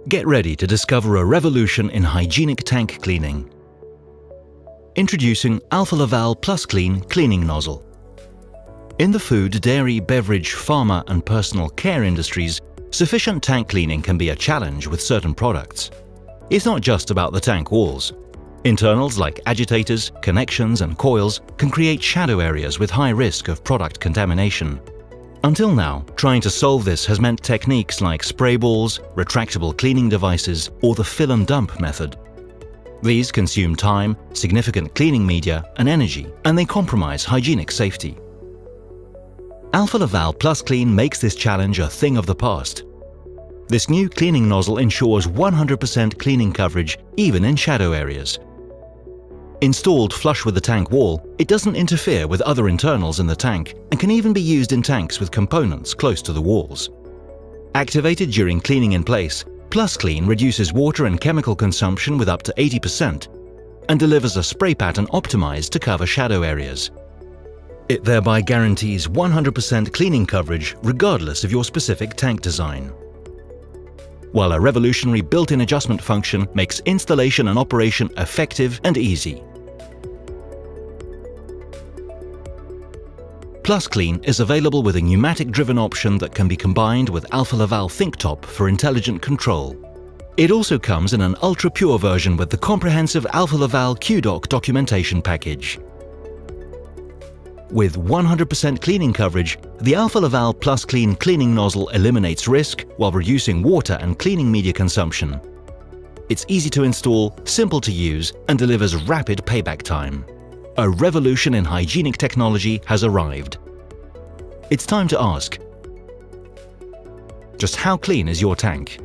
Get ready to discover a revolution in hygienic tank cleaning. Introducing Alfa Laval PlusClean cleaning nozzle. In the food, dairy, beverage, pharma and personal care industries, sufficient tank cleaning can be a challenge with certain products. It's not just about the tank walls. Internals like agitators, connections and coils can create shadow areas with high risk of product contamination. Until now, trying to solve this has meant techniques like spray balls, retractable cleaning devices, or the fill and dump method. These consume time, significant cleaning media, and energy, and they compromise hygienic safety. Alfa Laval PlusClean makes this challenge a thing of the past. This new cleaning nozzle ensures 100% cleaning coverage, even in shadow areas. Installed flush with the tank wall, it doesn't interfere with other internals in the tank and can even be used in tanks with components close to the walls. Activated during cleaning in place, PlusClean reduces water and chemical consumption with up to 80% and delivers a spray pattern optimized to cover shadow areas. It thereby guarantees 100% cleaning coverage regardless of your specific tank design. While a revolutionary built-in adjustment function makes installation and operation effective and easy. PlusClean is available with a pneumatic-driven option that can be combined with Alfa Laval ThinkTop for intelligent control. It also comes in an ultra-pure version with the comprehensive Alfa Laval QDoc documentation package. With 100% cleaning coverage, the Alfa Laval PlusClean cleaning nozzle eliminates risk while reducing water and cleaning media consumption. It's easy to install, simple to use, and delivers rapid payback time. A revolution in hygienic technology has arrived. It's time to ask, just how clean is your tank?